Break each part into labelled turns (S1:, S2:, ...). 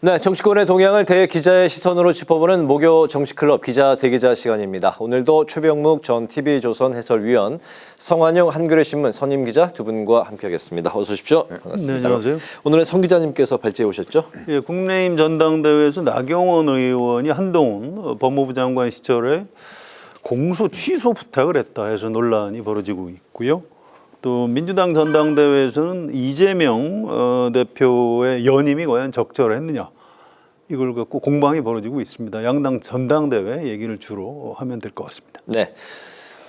S1: 네, 정치권의 동향을 대기자의 시선으로 짚어보는 목요 정치클럽 기자 대기자 시간입니다. 오늘도 최병묵 전 TV조선 해설위원, 성환영 한겨레 신문 선임 기자 두 분과 함께하겠습니다. 어서 오십시오. 반갑습니다.
S2: 네, 안녕하세요.
S1: 오늘은 성 기자님께서 발제해 오셨죠?
S2: 예, 국민의힘 전당대회에서 나경원 의원이 한동훈 법무부 장관 시절에 공소 취소 부탁을 했다 해서 논란이 벌어지고 있고요. 또 민주당 전당대회에서는 이재명 대표의 연임이 과연 적절했느냐, 이걸 갖고 공방이 벌어지고 있습니다. 양당 전당대회 얘기를 주로 하면 될 것 같습니다.
S1: 네.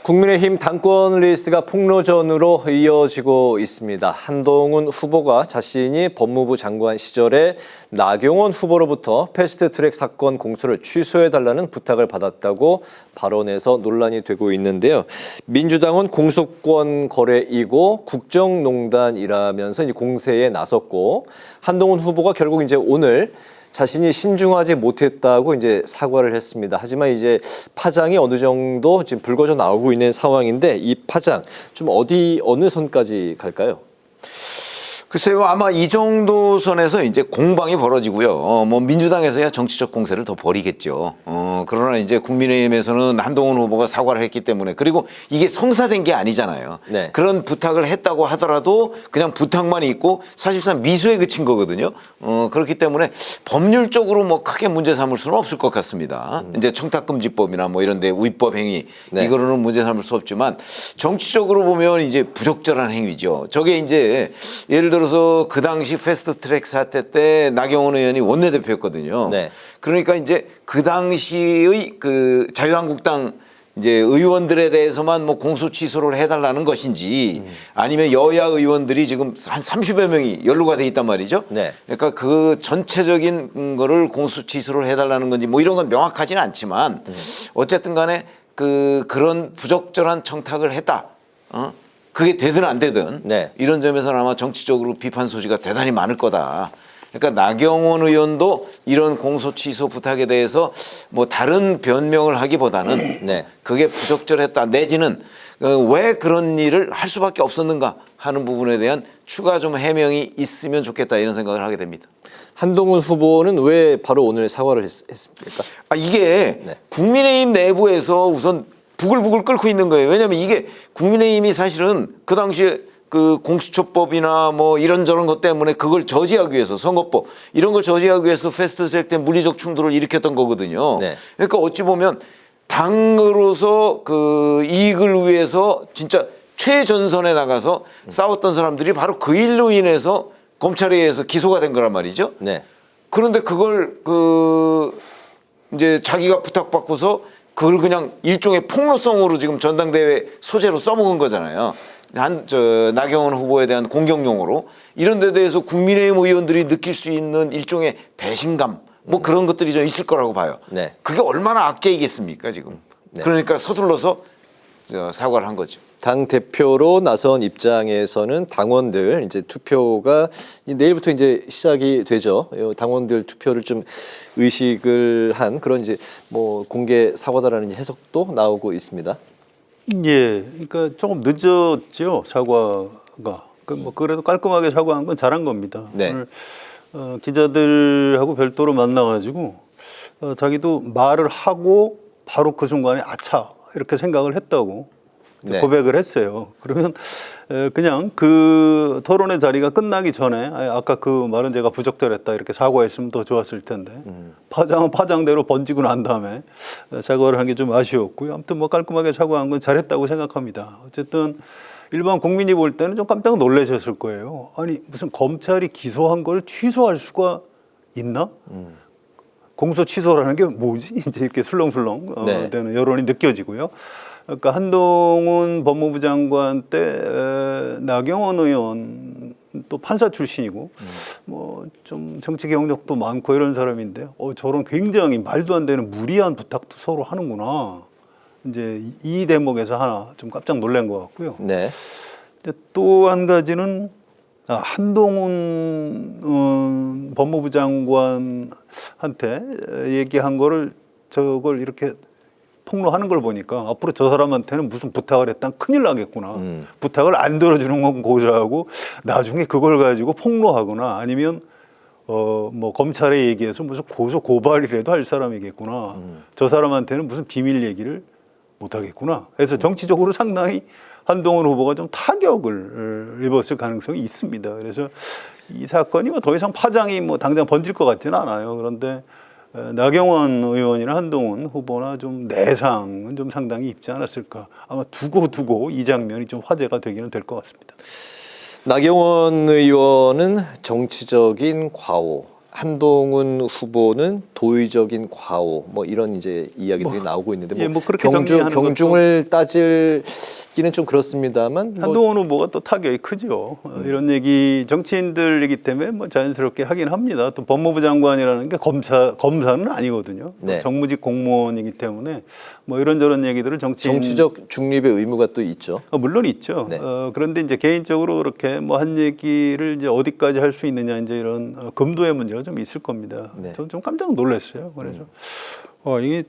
S1: 국민의힘 당권 레이스가 폭로전으로 이어지고 있습니다. 한동훈 후보가 자신이 법무부 장관 시절에 나경원 후보로부터 패스트트랙 사건 공소를 취소해달라는 부탁을 받았다고 발언해서 논란이 되고 있는데요. 민주당은 공소권 거래이고 국정농단이라면서 이제 공세에 나섰고, 한동훈 후보가 결국 이제 오늘 자신이 신중하지 못했다고 이제 사과를 했습니다. 하지만 이제 파장이 어느 정도 지금 불거져 나오고 있는 상황인데, 이 파장 좀 어느 선까지 갈까요?
S3: 글쎄요, 아마 이 정도 선에서 이제 공방이 벌어지고요. 뭐 민주당에서야 정치적 공세를 더 벌이겠죠. 그러나 이제 국민의힘에서는 한동훈 후보가 사과를 했기 때문에, 그리고 이게 성사된 게 아니잖아요.
S1: 네.
S3: 그런 부탁을 했다고 하더라도 그냥 부탁만 있고 사실상 미수에 그친 거거든요. 그렇기 때문에 법률적으로 뭐 크게 문제 삼을 수는 없을 것 같습니다. 이제 청탁금지법이나 뭐 이런 데 위법 행위,
S1: 네.
S3: 이거로는 문제 삼을 수 없지만, 정치적으로 보면 이제 부적절한 행위죠. 저게 이제 예를 들어서 그 당시 패스트트랙 사태 때 나경원 의원이 원내대표였거든요.
S1: 네.
S3: 그러니까 이제 그 당시의 그 자유한국당 이제 의원들에 대해서만 뭐 공소 취소를 해달라는 것인지, 아니면 여야 의원들이 지금 한 30여 명이 연루가 돼 있단 말이죠.
S1: 네.
S3: 그러니까 그 전체적인 거를 공소 취소를 해달라는 건지 뭐 이런 건 명확하지는 않지만, 어쨌든 간에 그런 부적절한 청탁을 했다. 그게 되든 안 되든,
S1: 네.
S3: 이런 점에서는 아마 정치적으로 비판 소지가 대단히 많을 거다. 그러니까 나경원 의원도 이런 공소 취소 부탁에 대해서 뭐 다른 변명을 하기보다는
S1: 네.
S3: 그게 부적절했다, 내지는 왜 그런 일을 할 수밖에 없었는가 하는 부분에 대한 추가 좀 해명이 있으면 좋겠다, 이런 생각을 하게 됩니다.
S1: 한동훈 후보는 왜 바로 오늘 사과를 했습니까?
S3: 이게
S1: 네.
S3: 국민의힘 내부에서 우선 부글부글 끓고 있는 거예요. 왜냐하면 이게 국민의힘이 사실은 그 당시에 그 공수처법이나 뭐 이런저런 것 때문에 그걸 저지하기 위해서, 선거법 이런 걸 저지하기 위해서 패스트트랙 때 물리적 충돌을 일으켰던 거거든요.
S1: 네.
S3: 그러니까 어찌 보면 당으로서 그 이익을 위해서 진짜 최전선에 나가서 싸웠던 사람들이 바로 그 일로 인해서 검찰에 의해서 기소가 된 거란 말이죠.
S1: 네.
S3: 그런데 그걸 이제 자기가 부탁받고서 그걸 그냥 일종의 폭로성으로 지금 전당대회 소재로 써먹은 거잖아요. 나경원 후보에 대한 공격용으로. 이런 데 대해서 국민의힘 의원들이 느낄 수 있는 일종의 배신감, 뭐 그런 것들이 좀 있을 거라고 봐요.
S1: 네.
S3: 그게 얼마나 악재이겠습니까, 지금.
S1: 네.
S3: 그러니까 서둘러서 사과를 한 거죠.
S1: 당 대표로 나선 입장에서는 당원들 이제 투표가 내일부터 이제 시작이 되죠. 당원들 투표를 좀 의식을 한 그런 이제 뭐 공개 사과다라는 해석도 나오고 있습니다.
S2: 예, 그러니까 조금 늦었죠, 사과가. 뭐 그래도 깔끔하게 사과한 건 잘한 겁니다.
S1: 네.
S2: 오늘 기자들하고 별도로 만나가지고 자기도 말을 하고 바로 그 순간에 아차 이렇게 생각을 했다고
S1: 네.
S2: 고백을 했어요. 그러면 그냥 그 토론의 자리가 끝나기 전에 아까 그 말은 제가 부적절했다 이렇게 사과했으면 더 좋았을 텐데, 파장은 파장대로 번지고 난 다음에 사과를 한 게 좀 아쉬웠고요. 아무튼 뭐 깔끔하게 사과한 건 잘했다고 생각합니다. 어쨌든 일반 국민이 볼 때는 좀 깜짝 놀라셨을 거예요. 아니 무슨 검찰이 기소한 걸 취소할 수가 있나? 공소 취소라는 게 뭐지? 이제 이렇게 술렁술렁
S1: 네.
S2: 되는 여론이 느껴지고요. 그러니까 한동훈 법무부 장관 때 나경원 의원 또 판사 출신이고 뭐 좀 정치 경력도 많고 이런 사람인데 저런 굉장히 말도 안 되는 무리한 부탁도 서로 하는구나. 이제 이 대목에서 하나 좀 깜짝 놀란 것 같고요.
S1: 네.
S2: 또 한 가지는 한동훈 법무부 장관한테 얘기한 거를 저걸 이렇게 폭로하는 걸 보니까 앞으로 저 사람한테는 무슨 부탁을 했다 큰일 나겠구나. 부탁을 안 들어주는 건 고사하고 나중에 그걸 가지고 폭로하거나 아니면 뭐 검찰에 얘기해서 무슨 고소 고발이라도 할 사람이겠구나. 저 사람한테는 무슨 비밀 얘기를 못 하겠구나. 그래서 정치적으로 상당히 한동훈 후보가 좀 타격을 입었을 가능성이 있습니다. 그래서 이 사건이 뭐 더 이상 파장이 뭐 당장 번질 것 같지는 않아요. 그런데 나경원 의원이나 한동훈 후보나 좀 내상은 좀 상당히 입지 않았을까. 아마 두고 이 장면이 좀 화제가 되기는 될 것 같습니다.
S1: 나경원 의원은 정치적인 과오, 한동훈 후보는 도의적인 과오, 뭐 이런 이제 이야기들이 나오고 있는데 뭐,
S2: 예, 뭐 그렇게 정리하는
S1: 경중을 따질기는 좀 그렇습니다만 뭐
S2: 한동훈 후보가 또 타격이 크죠. 이런 얘기 정치인들이기 때문에 뭐 자연스럽게 하긴 합니다. 또 법무부 장관이라는 게 검사는 아니거든요.
S1: 네.
S2: 정무직 공무원이기 때문에 뭐 이런저런 얘기들을
S1: 정치적 중립의 의무가 또 있죠.
S2: 물론 있죠.
S1: 네.
S2: 그런데 이제 개인적으로 그렇게 뭐 한 얘기를 이제 어디까지 할 수 있느냐 이제 이런 금도의 문제가 좀 있을 겁니다.
S1: 네.
S2: 저는 좀 깜짝 놀랐어요. 그래서 이게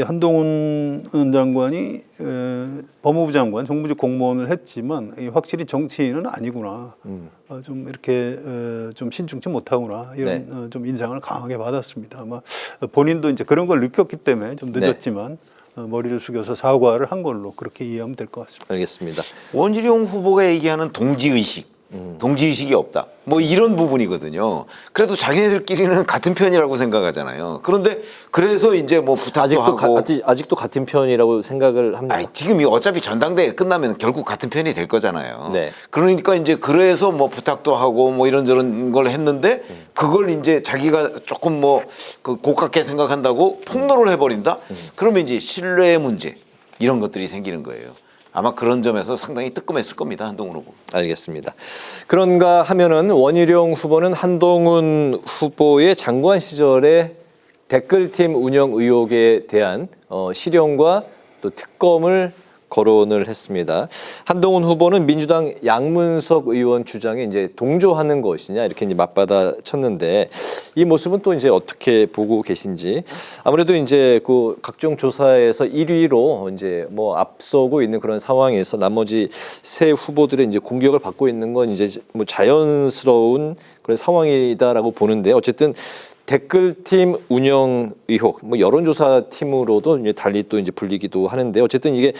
S2: 한동훈 장관이 법무부 장관, 정무직 공무원을 했지만 확실히 정치인은 아니구나. 좀 이렇게 좀 신중치 못하구나 이런
S1: 네.
S2: 좀 인상을 강하게 받았습니다. 아마 본인도 이제 그런 걸 느꼈기 때문에 좀 늦었지만 머리를 숙여서 사과를 한 걸로 그렇게 이해하면 될 것 같습니다.
S1: 알겠습니다.
S3: 원희룡 후보가 얘기하는 동지의식, 동지의식이 없다. 뭐 이런 부분이거든요. 그래도 자기네들끼리는 같은 편이라고 생각하잖아요. 그런데 그래서 이제 뭐 부탁도 하고
S1: 아직도 같은 편이라고 생각을 합니다.
S3: 아니, 지금 이 어차피 전당대회 끝나면 결국 같은 편이 될 거잖아요.
S1: 네.
S3: 그러니까 이제 그래서 뭐 부탁도 하고 뭐 이런저런 걸 했는데 그걸 이제 자기가 조금 뭐 그 고깝게 생각한다고 폭로를 해버린다? 그러면 이제 신뢰의 문제 이런 것들이 생기는 거예요. 아마 그런 점에서 상당히 뜨끔했을 겁니다. 한동훈 후보.
S1: 알겠습니다. 그런가 하면은 원희룡 후보는 한동훈 후보의 장관 시절에 댓글팀 운영 의혹에 대한 실형과 또 특검을 거론을 했습니다. 한동훈 후보는 민주당 양문석 의원 주장에 이제 동조하는 것이냐 이렇게 이제 맞받아 쳤는데 이 모습은 또 이제 어떻게 보고 계신지. 아무래도 이제 그 각종 조사에서 1위로 이제 뭐 앞서고 있는 그런 상황에서 나머지 세 후보들의 이제 공격을 받고 있는 건 이제 뭐 자연스러운 그런 상황이다라고 보는데 어쨌든 댓글팀 운영 의혹, 뭐 여론조사 팀으로도 이제 달리 또 이제 불리기도 하는데 어쨌든 이게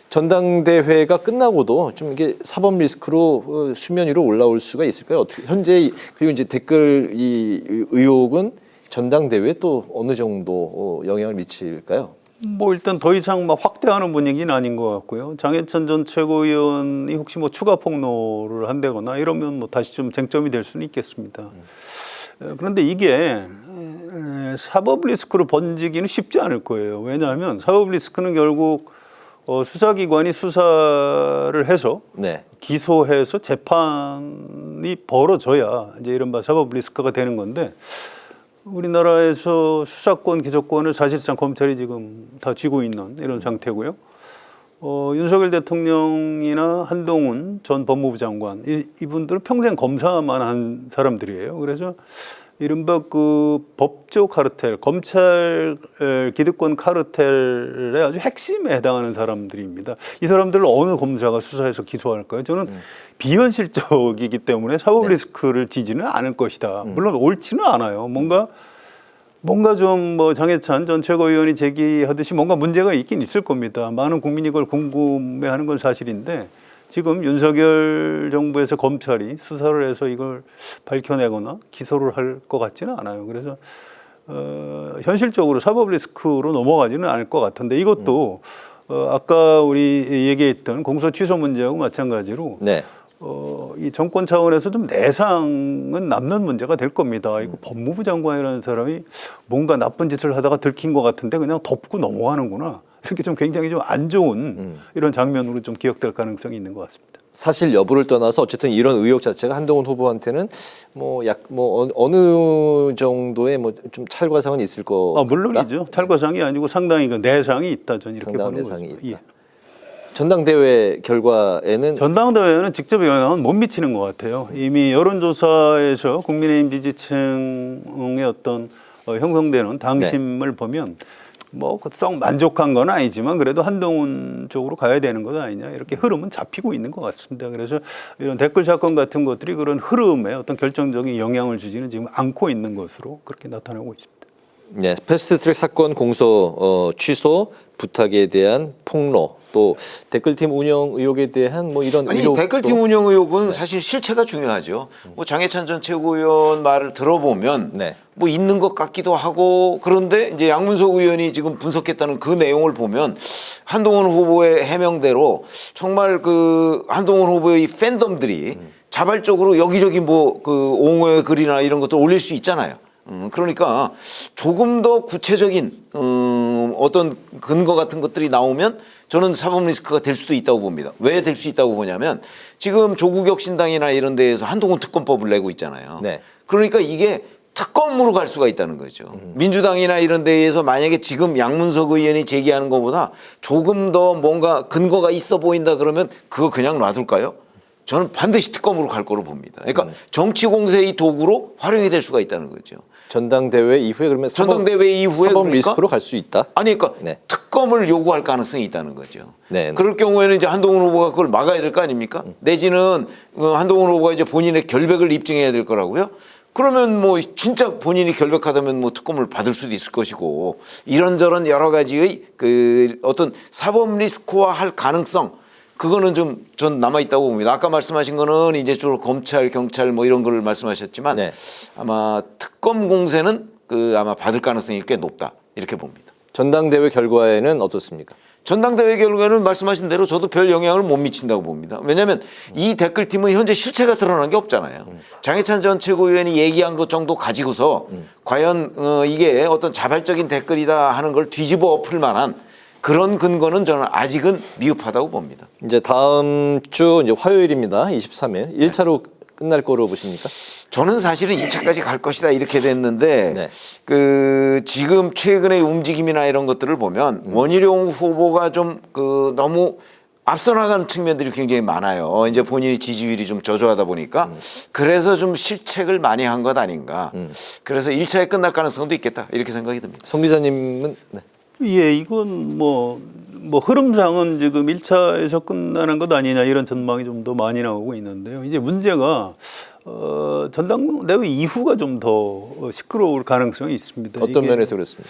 S1: 전당대회가 끝나고도 좀 이게 사법 리스크로 수면 위로 올라올 수가 있을까요? 어떻게 현재 그리고 이제 댓글 이 의혹은 전당대회에 또 어느 정도 영향을 미칠까요?
S2: 뭐 일단 더 이상 막 확대하는 분위기는 아닌 것 같고요. 장해찬 전 최고위원이 혹시 뭐 추가 폭로를 한다거나 이러면 뭐 다시 좀 쟁점이 될 수는 있겠습니다. 그런데 이게 사법 리스크로 번지기는 쉽지 않을 거예요. 왜냐하면 사법 리스크는 결국 수사기관이 수사를 해서
S1: 네.
S2: 기소해서 재판이 벌어져야 이제 이른바 사법 리스크가 되는 건데 우리나라에서 수사권, 기소권을 사실상 검찰이 지금 다 쥐고 있는 이런 상태고요. 윤석열 대통령이나 한동훈 전 법무부 장관 이분들은 평생 검사만 한 사람들이에요. 그래서 이른바 그 법조 카르텔, 검찰 기득권 카르텔의 아주 핵심에 해당하는 사람들입니다. 이 사람들을 어느 검사가 수사해서 기소할까요? 저는 비현실적이기 때문에 사법 리스크를 지지는 않을 것이다. 물론 옳지는 않아요. 뭔가 좀 뭐 장해찬 전 최고위원이 제기하듯이 뭔가 문제가 있긴 있을 겁니다. 많은 국민이 이걸 궁금해하는 건 사실인데 지금 윤석열 정부에서 검찰이 수사를 해서 이걸 밝혀내거나 기소를 할 것 같지는 않아요. 그래서 현실적으로 사법 리스크로 넘어가지는 않을 것 같은데 이것도 아까 우리 얘기했던 공소 취소 문제하고 마찬가지로
S1: 네.
S2: 이 정권 차원에서 좀 내상은 남는 문제가 될 겁니다. 이거 법무부 장관이라는 사람이 뭔가 나쁜 짓을 하다가 들킨 것 같은데 그냥 덮고 넘어가는구나. 이렇게 좀 굉장히 좀 안 좋은 이런 장면으로 좀 기억될 가능성이 있는 것 같습니다.
S1: 사실 여부를 떠나서 어쨌든 이런 의혹 자체가 한동훈 후보한테는 뭐 어느 정도의 뭐 좀 찰과상은 있을 거.
S2: 물론이죠. 찰과상이 아니고 상당히 그 내상이 있다. 저는 이렇게
S1: 상당한
S2: 보는
S1: 내상이
S2: 거죠.
S1: 있다. 전당대회 결과에는
S2: 전당대회는 직접 영향은 못 미치는 것 같아요. 이미 여론조사에서 국민의힘 지지층의 어떤 형성되는 당심을 보면 썩 만족한 건 아니지만 그래도 한동훈 쪽으로 가야 되는 것 아니냐 이렇게 흐름은 잡히고 있는 것 같습니다. 그래서 이런 댓글 사건 같은 것들이 그런 흐름에 어떤 결정적인 영향을 주지는 지금 않고 있는 것으로 그렇게 나타나고 있습니다.
S1: 네, 패스트트랙 사건 공소 취소 부탁에 대한 폭로 또 댓글팀 운영 의혹에 대한 뭐 이런
S3: 아니
S1: 의혹도
S3: 댓글팀 운영 의혹은 사실 실체가 중요하죠. 뭐 장해찬 전 최고위원 말을 들어보면
S1: 네.
S3: 뭐 있는 것 같기도 하고 그런데 이제 양문석 의원이 지금 분석했다는 그 내용을 보면 한동훈 후보의 해명대로 정말 그 한동훈 후보의 팬덤들이 자발적으로 여기저기 뭐 그 옹호의 글이나 이런 것들 올릴 수 있잖아요. 그러니까 조금 더 구체적인 어떤 근거 같은 것들이 나오면 저는 사법 리스크가 될 수도 있다고 봅니다. 왜 될 수 있다고 보냐면 지금 조국혁 신당이나 이런 데에서 한동훈 특검법을 내고 있잖아요.
S1: 네.
S3: 그러니까 이게 특검으로 갈 수가 있다는 거죠. 민주당이나 이런 데에서 만약에 지금 양문석 의원이 제기하는 것보다 조금 더 뭔가 근거가 있어 보인다 그러면 그거 그냥 놔둘까요? 저는 반드시 특검으로 갈 거로 봅니다. 그러니까 정치 공세의 도구로 활용이 될 수가 있다는 거죠.
S1: 전당대회 이후에 그러면
S3: 전당대회 이후에
S1: 사법
S3: 그러니까?
S1: 리스크로 갈 수 있다.
S3: 아니 그러니까
S1: 네.
S3: 특검을 요구할 가능성이 있다는 거죠.
S1: 네.
S3: 그럴 경우에는 이제 한동훈 후보가 그걸 막아야 될 거 아닙니까? 내지는 한동훈 후보가 이제 본인의 결백을 입증해야 될 거라고요. 그러면 뭐 진짜 본인이 결백하다면 뭐 특검을 받을 수도 있을 것이고 이런저런 여러 가지의 그 어떤 사법 리스크화 할 가능성 그거는 좀 전 남아 있다고 봅니다. 아까 말씀하신 거는 이제 주로 검찰, 경찰 뭐 이런 걸 말씀하셨지만
S1: 네.
S3: 아마 특검 공세는 그 아마 받을 가능성이 꽤 높다 이렇게 봅니다.
S1: 전당대회 결과에는 어떻습니까?
S3: 전당대회 결과는 말씀하신 대로 저도 별 영향을 못 미친다고 봅니다. 왜냐하면 이 댓글팀은 현재 실체가 드러난 게 없잖아요. 장해찬 전 최고위원이 얘기한 것 정도 가지고서 과연 이게 어떤 자발적인 댓글이다 하는 걸 뒤집어 엎을 만한 그런 근거는 저는 아직은 미흡하다고 봅니다.
S1: 이제 다음 주 이제 화요일입니다. 23일 1차로 끝날 거로 보십니까?
S3: 저는 사실은 2차까지 갈 것이다 이렇게 됐는데
S1: 네.
S3: 그 지금 최근의 움직임이나 이런 것들을 보면 원희룡 후보가 좀 그 너무 앞서 나가는 측면들이 굉장히 많아요. 이제 본인이 지지율이 좀 저조하다 보니까 그래서 좀 실책을 많이 한 것 아닌가. 그래서 1차에 끝날 가능성도 있겠다 이렇게 생각이 듭니다.
S1: 송 기자님은 네.
S2: 예, 이건 뭐 흐름상은 지금 1차에서 끝나는 것 아니냐 이런 전망이 좀 더 많이 나오고 있는데요. 이제 문제가 전당대회 이후가 좀 더 시끄러울 가능성이 있습니다.
S1: 어떤
S2: 이게
S1: 면에서 그렇습니까?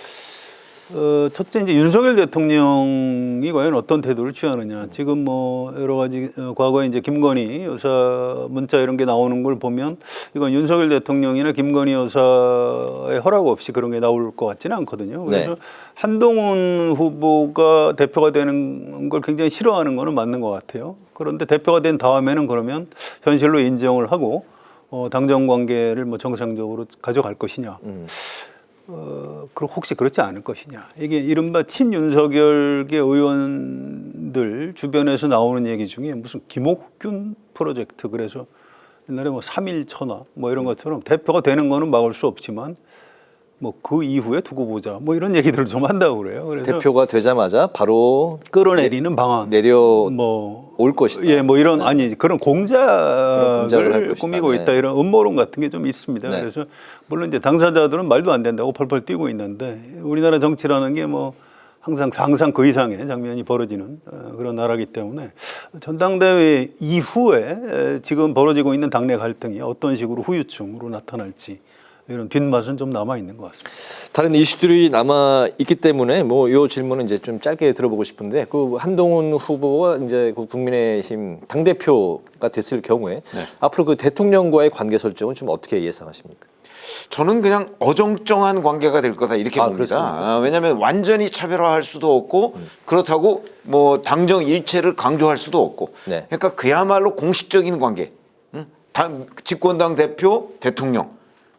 S2: 첫째 이제 윤석열 대통령이 과연 어떤 태도를 취하느냐. 지금 뭐 여러 가지 과거에 이제 김건희 여사 문자 이런 게 나오는 걸 보면 이건 윤석열 대통령이나 김건희 여사의 허락 없이 그런 게 나올 것 같지는 않거든요. 그래서
S1: 네.
S2: 한동훈 후보가 대표가 되는 걸 굉장히 싫어하는 거는 맞는 것 같아요. 그런데 대표가 된 다음에는 그러면 현실로 인정을 하고 당정 관계를 뭐 정상적으로 가져갈 것이냐. 혹시 그렇지 않을 것이냐. 이게 이른바 친윤석열계 의원들 주변에서 나오는 얘기 중에 무슨 김옥균 프로젝트 그래서 옛날에 뭐 3일 천하 뭐 이런 것처럼 대표가 되는 거는 막을 수 없지만 뭐 그 이후에 두고 보자 뭐 이런 얘기들을 좀 한다고 그래요. 그래서
S1: 대표가 되자마자 바로
S2: 끌어내리는 방안
S1: 내려
S2: 뭐
S1: 올 것이다.
S2: 예, 뭐 이런 아니 그런
S1: 공작을 할
S2: 공작을
S1: 것이다.
S2: 꾸미고
S1: 네.
S2: 있다 이런 음모론 같은 게 좀 있습니다.
S1: 네.
S2: 그래서 물론 이제 당사자들은 말도 안 된다고 펄펄 뛰고 있는데 우리나라 정치라는 게 뭐 항상 그 이상의 장면이 벌어지는 그런 나라이기 때문에 전당대회 이후에 지금 벌어지고 있는 당내 갈등이 어떤 식으로 후유증으로 나타날지 이런 뒷맛은 좀 남아 있는 것 같습니다.
S1: 다른 이슈들이 남아 있기 때문에 뭐 이 질문은 이제 좀 짧게 들어보고 싶은데 그 한동훈 후보가 이제 그 국민의힘 당 대표가 됐을 경우에 앞으로 그 대통령과의 관계 설정은 좀 어떻게 예상하십니까?
S3: 저는 그냥 어정쩡한 관계가 될 거다 이렇게 봅니다.
S1: 그렇습니까?
S3: 왜냐하면 완전히 차별화할 수도 없고 그렇다고 뭐 당정 일체를 강조할 수도 없고
S1: 네.
S3: 그러니까 그야말로 공식적인 관계. 집권당 대표, 대통령.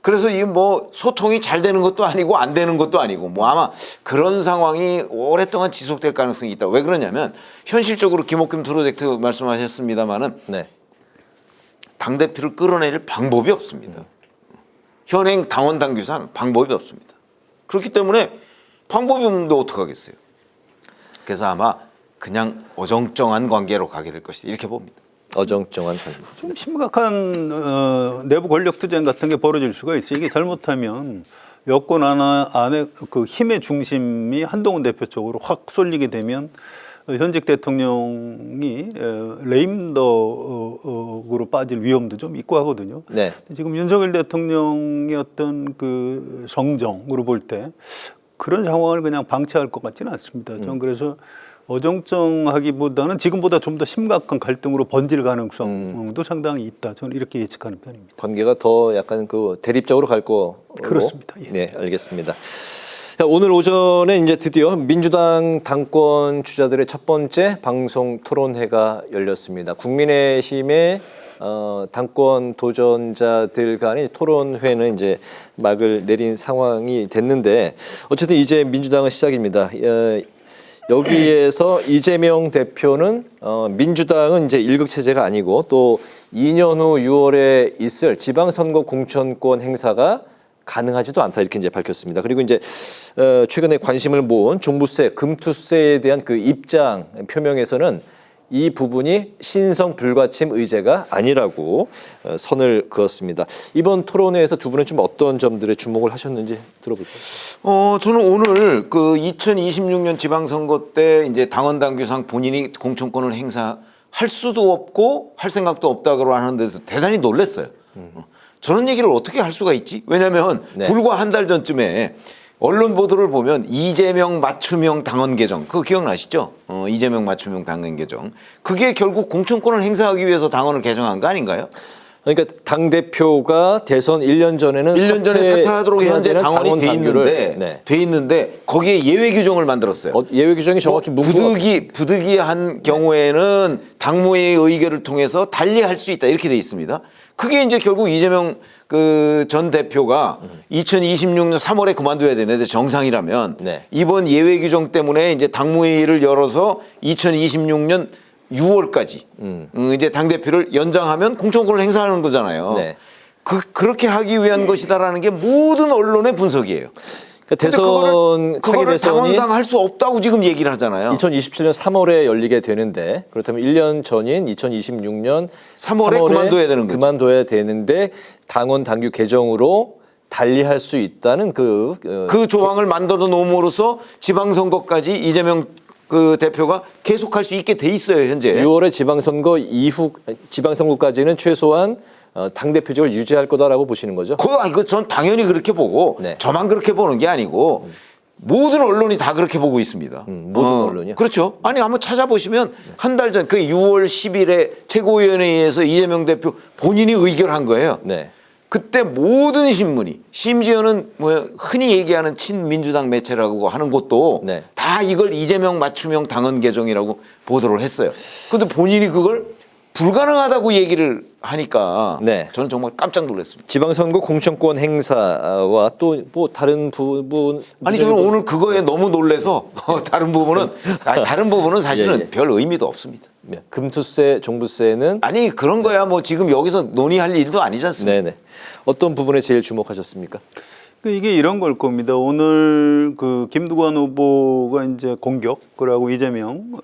S3: 그래서 이게 뭐 소통이 잘 되는 것도 아니고 안 되는 것도 아니고 뭐 아마 그런 상황이 오랫동안 지속될 가능성이 있다. 왜 그러냐면 현실적으로 김옥균 프로젝트 말씀하셨습니다마는
S1: 네.
S3: 당대표를 끌어내릴 방법이 없습니다. 현행 당원 당규상 방법이 없습니다. 그렇기 때문에 방법이 없는데 어떡하겠어요. 그래서 아마 그냥 어정쩡한 관계로 가게 될 것이다. 이렇게 봅니다.
S1: 어정쩡한 관계.
S2: 좀 심각한 내부 권력 투쟁 같은 게 벌어질 수가 있어요. 이게 잘못하면 여권 안에 그 힘의 중심이 한동훈 대표 쪽으로 확 쏠리게 되면 현직 대통령이 레임덕으로 빠질 위험도 좀 있고 하거든요.
S1: 네.
S2: 지금 윤석열 대통령의 어떤 그 성정으로 볼 때 그런 상황을 그냥 방치할 것 같지는 않습니다. 저는 그래서 어정쩡하기보다는 지금보다 좀 더 심각한 갈등으로 번질 가능성도 상당히 있다. 저는 이렇게 예측하는 편입니다.
S1: 관계가 더 약간 그 대립적으로 갈 거로.
S2: 그렇습니다. 예.
S1: 네, 알겠습니다. 자, 오늘 오전에 이제 드디어 민주당 당권 주자들의 첫 번째 방송 토론회가 열렸습니다. 국민의힘의 당권 도전자들 간의 토론회는 이제 막을 내린 상황이 됐는데 어쨌든 이제 민주당은 시작입니다. 여기에서 이재명 대표는 민주당은 이제 일극 체제가 아니고 또 2년 후 6월에 있을 지방선거 공천권 행사가 가능하지도 않다 이렇게 이제 밝혔습니다. 그리고 이제 최근에 관심을 모은 종부세, 금투세에 대한 그 입장 표명에서는 이 부분이 신성 불가침 의제가 아니라고 선을 그었습니다. 이번 토론회에서 두 분은 좀 어떤 점들에 주목을 하셨는지 들어볼까요?
S3: 저는 오늘 그 2026년 지방선거 때 이제 당원 당규상 본인이 공천권을 행사할 수도 없고 할 생각도 없다고 하는 데서 대단히 놀랐어요. 저런 얘기를 어떻게 할 수가 있지? 왜냐하면
S1: 네.
S3: 불과 한 달 전쯤에 언론 보도를 보면 이재명 맞춤형 당원 개정 그거 기억나시죠? 이재명 맞춤형 당원 개정 그게 결국 공천권을 행사하기 위해서 당원을 개정한 거 아닌가요?
S1: 그러니까 당 대표가 대선 1년 전에는
S3: 1년 전에 사퇴하도록 현재 당원이
S1: 당원
S3: 돼
S1: 당규를,
S3: 있는데
S1: 네.
S3: 돼 있는데 거기에 예외 규정을 만들었어요.
S1: 예외 규정이 정확히
S3: 부득이한 경우에는 당무회의 의결을 통해서 달리할 수 있다 이렇게 돼 있습니다. 그게 이제 결국 이재명 그 전 대표가 2026년 3월에 그만둬야 되는데 정상이라면
S1: 네.
S3: 이번 예외 규정 때문에 이제 당무회의를 열어서 2026년 6월까지 이제 당 대표를 연장하면 공천권을 행사하는 거잖아요.
S1: 네.
S3: 그렇게 하기 위한 것이다라는 게 모든 언론의 분석이에요.
S1: 그러니까 대선 차기
S3: 그거를
S1: 대선이
S3: 당원상 할 수 없다고 지금 얘기를 하잖아요.
S1: 2027년 3월에 열리게 되는데 그렇다면 1년 전인 2026년
S3: 3월에 그만둬야 되는 거죠.
S1: 그만둬야 되는데 당원 당규 개정으로 달리할 수 있다는 그
S3: 조항을 만들어 놓음으로써 지방선거까지 이재명 그 대표가 계속할 수 있게 돼 있어요 현재.
S1: 6월에 지방선거 이후 지방선거까지는 최소한 당대표직을 유지할 거다라고 보시는 거죠?
S3: 그거 전 당연히 그렇게 보고
S1: 네.
S3: 저만 그렇게 보는 게 아니고 모든 언론이 다 그렇게 보고 있습니다.
S1: 모든 언론이요?
S3: 그렇죠. 아니 한번 찾아보시면 한 달 전 그 6월 10일에 최고위원회에서 이재명 대표 본인이 의결한 거예요.
S1: 네.
S3: 그때 모든 신문이 심지어는 뭐 흔히 얘기하는 친민주당 매체라고 하는 곳도
S1: 네.
S3: 다 이걸 이재명 맞춤형 당원 개정이라고 보도를 했어요. 근데 본인이 그걸 불가능하다고 얘기를 하니까
S1: 네.
S3: 저는 정말 깜짝 놀랐습니다.
S1: 지방선거 공천권 행사와 또 뭐 다른 부분
S3: 아니 저는 오늘 그거에 너무 놀라서 다른 부분은 사실은
S1: 예, 예.
S3: 별 의미도 없습니다.
S1: 금투세, 종부세는
S3: 아니 그런 거야 뭐 지금 여기서 논의할 일도 아니지 않습니까?
S1: 네네 어떤 부분에 제일 주목하셨습니까?
S2: 이게 이런 걸 겁니다. 오늘 그 김두관 후보가 이제 공격을 하고 이재명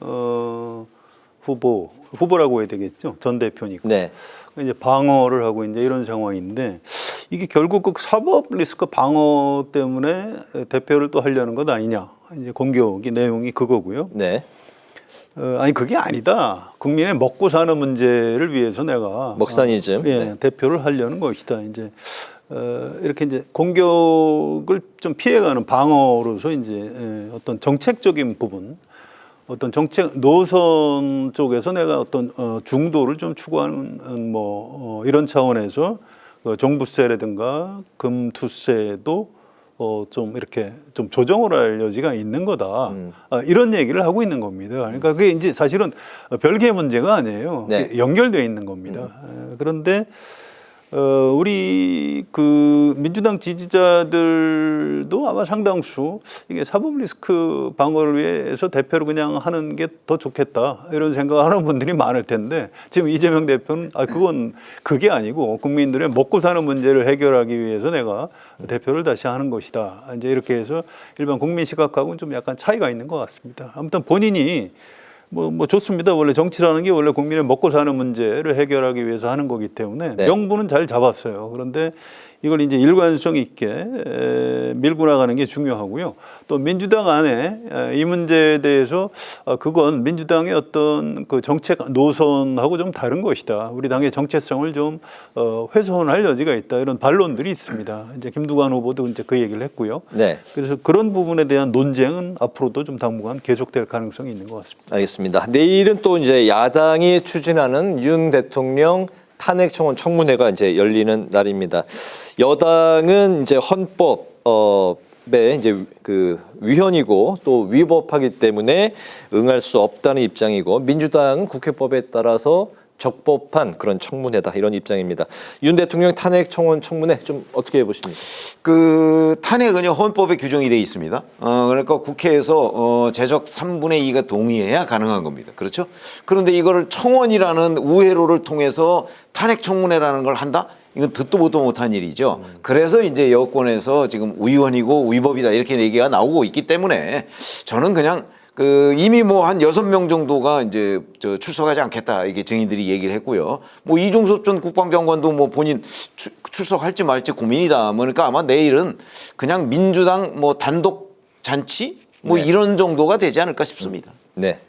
S2: 후보라고 해야 되겠죠. 전 대표니까.
S1: 네.
S2: 이제 방어를 하고 이제 이런 상황인데 이게 결국 그 사법 리스크 방어 때문에 대표를 또 하려는 것 아니냐. 이제 공격이 내용이 그거고요.
S1: 네.
S2: 아니 그게 아니다. 국민의 먹고 사는 문제를 위해서 내가
S1: 먹사니즘. 네.
S2: 대표를 하려는 것이다. 이제 이렇게 이제 공격을 좀 피해가는 방어로서 이제 어떤 정책적인 부분, 어떤 정책 노선 쪽에서 내가 어떤 중도를 좀 추구하는 뭐 이런 차원에서 종부세라든가 금투세도 좀 이렇게 좀 조정을 할 여지가 있는 거다. 이런 얘기를 하고 있는 겁니다. 그러니까 그게 이제 사실은 별개의 문제가 아니에요.
S1: 네.
S2: 연결되어 있는 겁니다. 그런데 우리 그 민주당 지지자들도 아마 상당수 이게 사법 리스크 방어를 위해서 대표를 그냥 하는 게 더 좋겠다 이런 생각하는 분들이 많을 텐데 지금 이재명 대표는 그건 그게 아니고 국민들의 먹고 사는 문제를 해결하기 위해서 내가 대표를 다시 하는 것이다. 이제 이렇게 해서 일반 국민 시각하고는 좀 약간 차이가 있는 것 같습니다. 아무튼 본인이 뭐 좋습니다. 원래 정치라는 게 원래 국민의 먹고 사는 문제를 해결하기 위해서 하는 거기 때문에
S1: 네.
S2: 명분은 잘 잡았어요. 그런데 이걸 이제 일관성 있게 밀고 나가는 게 중요하고요. 또 민주당 안에 이 문제에 대해서 그건 민주당의 어떤 그 정책 노선하고 좀 다른 것이다. 우리 당의 정체성을 좀 훼손할 여지가 있다. 이런 반론들이 있습니다. 이제 김두관 후보도 이제 그 얘기를 했고요.
S1: 네.
S2: 그래서 그런 부분에 대한 논쟁은 앞으로도 좀 당분간 계속될 가능성이 있는 것 같습니다.
S1: 알겠습니다. 내일은 또 이제 야당이 추진하는 윤 대통령 탄핵 청원 청문회가 이제 열리는 날입니다. 여당은 이제 헌법에 이제 그 위헌이고 또 위법하기 때문에 응할 수 없다는 입장이고, 민주당은 국회법에 따라서 적법한 그런 청문회다, 이런 입장입니다. 윤 대통령 탄핵 청원 청문회 좀 어떻게 보십니까?
S3: 그 탄핵은요 헌법에 규정이 돼 있습니다. 그러니까 국회에서 제적 3분의 2가 동의해야 가능한 겁니다. 그렇죠? 그런데 이거를 청원이라는 우회로를 통해서 탄핵 청문회라는 걸 한다? 이건 듣도 보도 못한 일이죠. 그래서 이제 여권에서 지금 위헌이고 위법이다 이렇게 얘기가 나오고 있기 때문에 저는 그냥 그 이미 뭐 한 6명 정도가 이제 출석하지 않겠다 이게 증인들이 얘기를 했고요. 뭐 이종섭 전 국방장관도 뭐 본인 출석할지 말지 고민이다. 그러니까 아마 내일은 그냥 민주당 뭐 단독 잔치 뭐
S1: 네.
S3: 이런 정도가 되지 않을까 싶습니다.
S1: 네.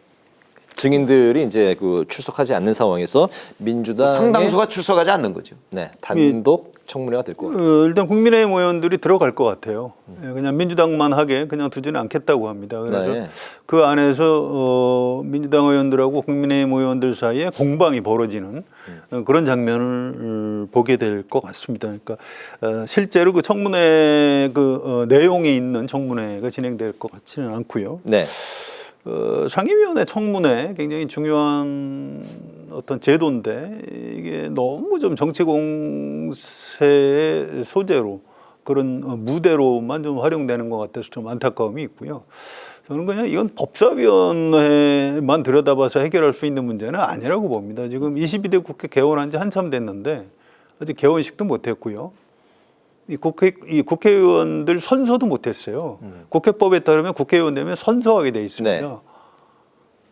S1: 증인들이 이제 그 출석하지 않는 상황에서 민주당의
S3: 상당수가 출석하지 않는 거죠.
S1: 네, 단독 청문회가 될 것 같아요.
S2: 일단 국민의힘 의원들이 들어갈 것 같아요. 그냥 민주당만 하게 그냥 두지는 않겠다고 합니다. 그래서
S1: 네.
S2: 그 안에서 민주당 의원들하고 국민의힘 의원들 사이에 공방이 벌어지는 그런 장면을 보게 될 것 같습니다. 그러니까 실제로 그 청문회 내용이 있는 청문회가 진행될 것 같지는 않고요.
S1: 네.
S2: 상임위원회 청문회 굉장히 중요한 어떤 제도인데 이게 너무 좀 정치 공세의 소재로 그런 무대로만 좀 활용되는 것 같아서 좀 안타까움이 있고요. 저는 그냥 이건 법사위원회만 들여다봐서 해결할 수 있는 문제는 아니라고 봅니다. 지금 22대 국회 개원한 지 한참 됐는데 아직 개원식도 못했고요. 이 국회의원들 선서도 못했어요. 국회법에 따르면 국회의원 되면 선서하게 돼 있습니다.
S1: 네.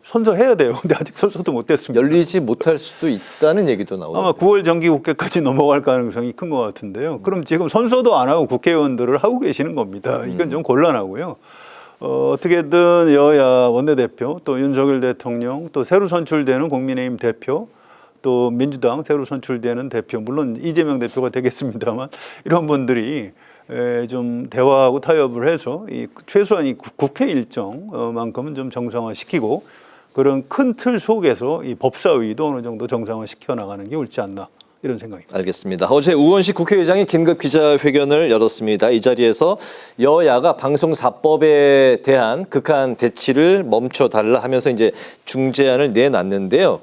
S2: 선서해야 돼요. 근데 아직 선서도 못했습니다.
S1: 열리지 못할 수도 있다는 얘기도 나오고.
S2: 아마 9월 정기국회까지 넘어갈 가능성이 큰 것 같은데요. 그럼 지금 선서도 안 하고 국회의원들을 하고 계시는 겁니다. 이건 좀 곤란하고요. 어떻게든 여야 원내대표 또 윤석열 대통령 또 새로 선출되는 국민의힘 대표 또 민주당 새로 선출되는 대표, 물론 이재명 대표가 되겠습니다만 이런 분들이 좀 대화하고 타협을 해서 최소한 이 국회 일정만큼은 좀 정상화시키고 그런 큰 틀 속에서 이 법사위도 어느 정도 정상화시켜 나가는 게 옳지 않나 이런 생각입니다.
S1: 알겠습니다. 어제 우원식 국회의장이 긴급 기자회견을 열었습니다. 이 자리에서 여야가 방송사법에 대한 극한 대치를 멈춰달라 하면서 이제 중재안을 내놨는데요.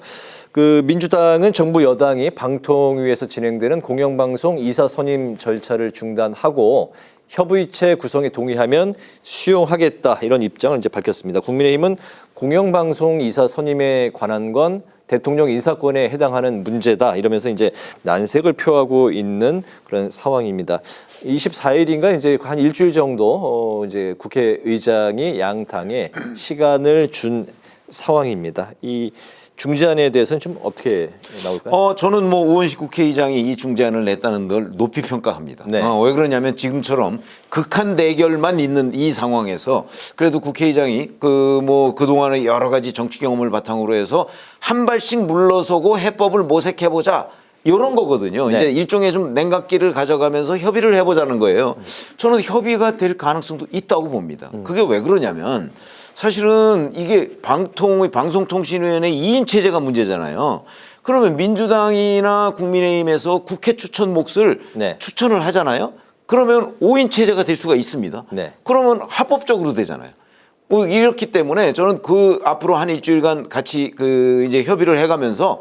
S1: 그 민주당은 정부 여당이 방통위에서 진행되는 공영방송 이사 선임 절차를 중단하고 협의체 구성에 동의하면 수용하겠다, 이런 입장을 이제 밝혔습니다. 국민의힘은 공영방송 이사 선임에 관한 건 대통령 인사권에 해당하는 문제다, 이러면서 이제 난색을 표하고 있는 그런 상황입니다. 24일인가 이제 한 일주일 정도 이제 국회의장이 양당에 시간을 준 상황입니다. 이 중재안에 대해서는 좀 어떻게 나올까요?
S3: 저는 뭐 우원식 국회의장이 이 중재안을 냈다는 걸 높이 평가합니다.
S1: 네.
S3: 왜 그러냐면 지금처럼 극한 대결만 있는 이 상황에서 그래도 국회의장이 그동안의 여러 가지 정치 경험을 바탕으로 해서 한 발씩 물러서고 해법을 모색해보자, 이런 거거든요.
S1: 네.
S3: 이제 일종의 좀 냉각기를 가져가면서 협의를 해보자는 거예요. 저는 협의가 될 가능성도 있다고 봅니다. 그게 왜 그러냐면 사실은 이게 방송통신위원회 2인 체제가 문제잖아요. 그러면 민주당이나 국민의힘에서 국회 추천 몫을
S1: 네.
S3: 추천을 하잖아요. 그러면 5인 체제가 될 수가 있습니다.
S1: 네.
S3: 그러면 합법적으로 되잖아요. 뭐 이렇기 때문에 저는 앞으로 한 일주일간 같이 이제 협의를 해가면서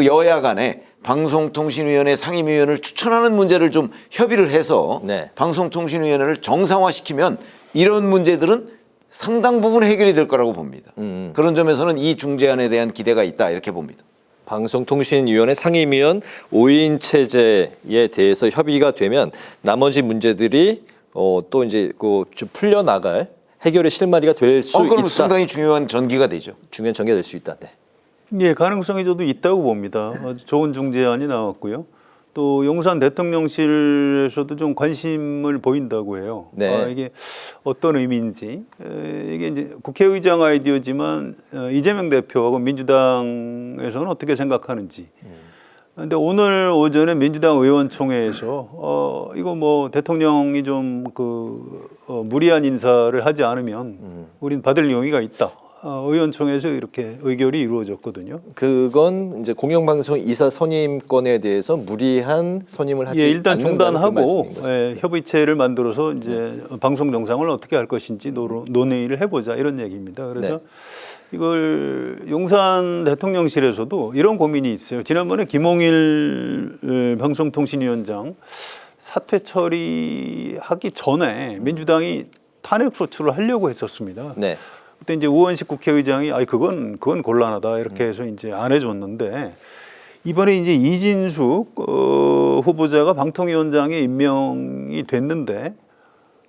S3: 여야 간에 방송통신위원회 상임위원을 추천하는 문제를 좀 협의를 해서
S1: 네.
S3: 방송통신위원회를 정상화시키면 이런 문제들은 상당 부분 해결이 될 거라고 봅니다. 그런 점에서는 이 중재안에 대한 기대가 있다, 이렇게 봅니다.
S1: 방송통신위원회 상임위원 5인 체제에 대해서 협의가 되면 나머지 문제들이 또 이제 좀 풀려나갈 해결의 실마리가 될 수
S3: 그럼
S1: 있다.
S3: 상당히 중요한 전기가 되죠.
S1: 중요한 전개가 될 수 있다. 네.
S2: 예, 가능성이 저도 있다고 봅니다. 아주 좋은 중재안이 나왔고요. 또 용산 대통령실에서도 좀 관심을 보인다고 해요.
S1: 네.
S2: 이게 어떤 의미인지. 이게 이제 국회의장 아이디어지만 이재명 대표하고 민주당에서는 어떻게 생각하는지. 근데 오늘 오전에 민주당 의원총회에서 이거 뭐 대통령이 좀 무리한 인사를 하지 않으면 우린 받을 용의가 있다. 의원총회에서 이렇게 의결이 이루어졌거든요.
S1: 그건 이제 공영방송 이사 선임권에 대해서 무리한 선임을 하지
S2: 일단
S1: 않는다는
S2: 중단하고
S1: 그 말씀인 거죠.
S2: 협의체를 만들어서 이제 방송 정상을 어떻게 할 것인지 논의를 해보자 이런 얘기입니다. 그래서
S1: 네.
S2: 이걸 용산 대통령실에서도 이런 고민이 있어요. 지난번에 김홍일 방송통신위원장 사퇴 처리하기 전에 민주당이 탄핵 소추를 하려고 했었습니다.
S1: 네.
S2: 그때 이제 우원식 국회의장이 그건 곤란하다 이렇게 해서 이제 안 해줬는데 이번에 이제 이진숙 후보자가 방통위원장에 임명이 됐는데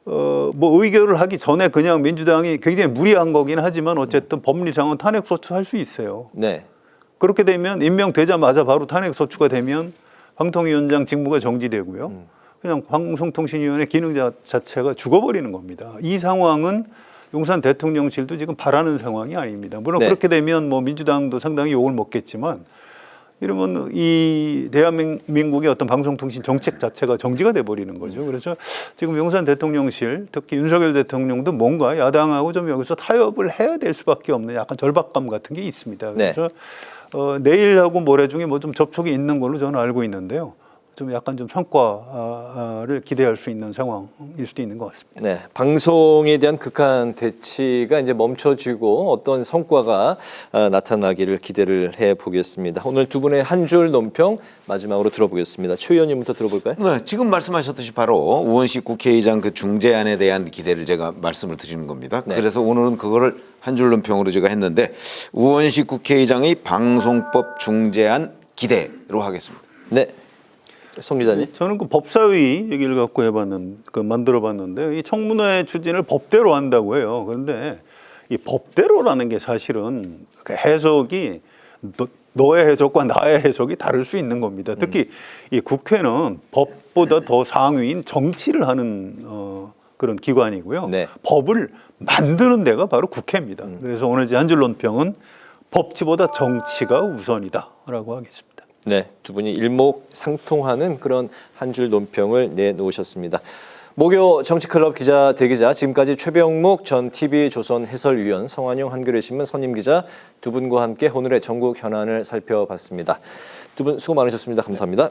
S2: 뭐 의결을 하기 전에 그냥 민주당이 굉장히 무리한 거긴 하지만 어쨌든 법리상은 탄핵 소추할 수 있어요.
S1: 네.
S2: 그렇게 되면 임명되자마자 바로 탄핵 소추가 되면 방통위원장 직무가 정지되고요. 그냥 방송통신위원회 기능 자체가 죽어버리는 겁니다. 이 상황은 용산 대통령실도 지금 바라는 상황이 아닙니다. 물론
S1: 네.
S2: 그렇게 되면 뭐 민주당도 상당히 욕을 먹겠지만 이러면 이 대한민국의 어떤 방송통신 정책 자체가 정지가 돼버리는 거죠. 그래서 지금 용산 대통령실 특히 윤석열 대통령도 뭔가 야당하고 좀 여기서 타협을 해야 될 수밖에 없는 약간 절박감 같은 게 있습니다. 그래서 내일하고 모레 중에 뭐 좀 접촉이 있는 걸로 저는 알고 있는데요. 좀 약간 좀 성과를 기대할 수 있는 상황일 수도 있는 것 같습니다.
S1: 네, 방송에 대한 극한 대치가 이제 멈춰지고 어떤 성과가 나타나기를 기대를 해보겠습니다. 오늘 두 분의 한 줄 논평 마지막으로 들어보겠습니다. 최 의원님부터 들어볼까요?
S3: 네, 지금 말씀하셨듯이 바로 우원식 국회의장 그 중재안에 대한 기대를 제가 말씀을 드리는 겁니다.
S1: 네.
S3: 그래서 오늘은 그거를 한 줄 논평으로 제가 했는데 우원식 국회의장의 방송법 중재안 기대로 하겠습니다.
S1: 네, 송 기자님.
S2: 저는 그 법사위 얘기를 갖고 만들어봤는데 이 청문회 추진을 법대로 한다고 해요. 그런데 이 법대로라는 게 사실은 그 해석이 너의 해석과 나의 해석이 다를 수 있는 겁니다. 특히 이 국회는 법보다 더 상위인 정치를 하는 그런 기관이고요.
S1: 네.
S2: 법을 만드는 데가 바로 국회입니다. 그래서 오늘 제 한 줄 논평은 법치보다 정치가 우선이다라고 하겠습니다.
S1: 네, 두 분이 일목상통하는 그런 한 줄 논평을 내놓으셨습니다. 목요 정치클럽 기자 대기자 지금까지 최병묵 전 TV조선 해설위원, 성환용 한겨레신문 선임기자 두 분과 함께 오늘의 전국 현안을 살펴봤습니다. 두 분 수고 많으셨습니다. 감사합니다.